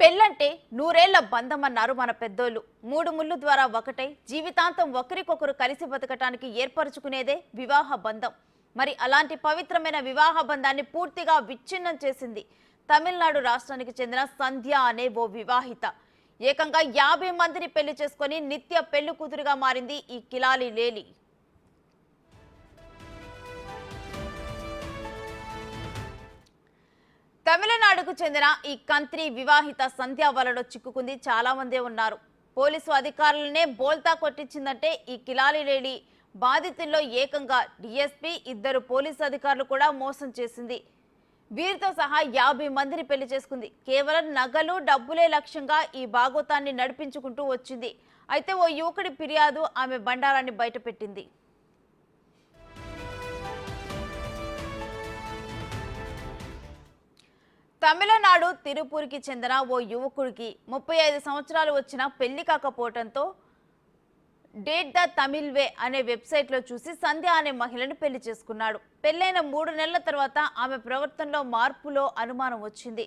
పెళ్ళంటే నూరేళ్ల బంధం అన్నారు మన పెద్దోళ్ళు. మూడు ముళ్ళు ద్వారా ఒకటై జీవితాంతం ఒకరికొకరు కలిసి బతకటానికి ఏర్పరచుకునేదే వివాహ బంధం. మరి అలాంటి పవిత్రమైన వివాహ బంధాన్ని పూర్తిగా విచ్ఛిన్నం చేసింది తమిళనాడు రాష్ట్రానికి చెందిన సంధ్య అనే ఓ వివాహిత. ఏకంగా 50 మందిని పెళ్లి చేసుకుని నిత్య పెళ్లి కూతురుగా మారింది ఈ కిలాలి లేలి. తమిళనాడుకు చెందిన ఈ కంత్రి వివాహిత సంధ్య వలలో చిక్కుకుంది చాలా మందే ఉన్నారు. పోలీసు అధికారులనే బోల్తా కొట్టించిందంటే ఈ కిలాలి లేడి బాధితుల్లో ఏకంగా డిఎస్పీ, 2 పోలీసు అధికారులు కూడా మోసం చేసింది. వీరితో సహా 50 మందిని పెళ్లి చేసుకుంది. కేవలం నగలు, డబ్బులే లక్ష్యంగా ఈ భాగోతాన్ని నడిపించుకుంటూ వచ్చింది. అయితే ఓ యువకుడి ఫిర్యాదు ఆమె బండారాన్ని బయటపెట్టింది. తమిళనాడు తిరుపూర్కి చెందిన ఓ యువకుడికి 35 సంవత్సరాలు వచ్చిన పెళ్లి కాకపోవడంతో డేట్ ద తమిళ్ వే అనే వెబ్సైట్లో చూసి సంధ్య అనే మహిళను పెళ్లి చేసుకున్నాడు. పెళ్లైన 3 నెలల తర్వాత ఆమె ప్రవర్తనలో మార్పులో అనుమానం వచ్చింది.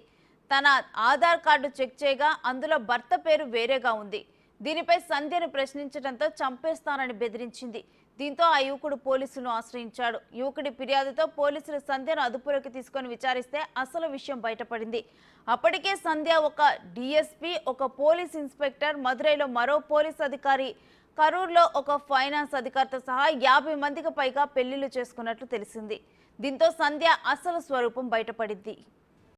తన ఆధార్ కార్డు చెక్ చేయగా అందులో భర్త పేరు వేరేగా ఉంది. దీనిపై సంధ్యను ప్రశ్నించడంతో చంపేస్తానని బెదిరించింది. దీంతో ఆ యువకుడు పోలీసులను ఆశ్రయించాడు. యువకుడి ఫిర్యాదుతో పోలీసులు సంధ్యను అదుపులోకి తీసుకొని విచారిస్తే అసలు విషయం బయటపడింది. అప్పటికే సంధ్య ఒక డిఎస్పీ, ఒక పోలీస్ ఇన్స్పెక్టర్, మదురైలో మరో పోలీస్ అధికారి, కరూర్లో ఒక ఫైనాన్స్ అధికారితో సహా 50 మందికి పైగా పెళ్లిళ్లు చేసుకున్నట్లు తెలిసింది. దీంతో సంధ్య అసలు స్వరూపం బయటపడింది.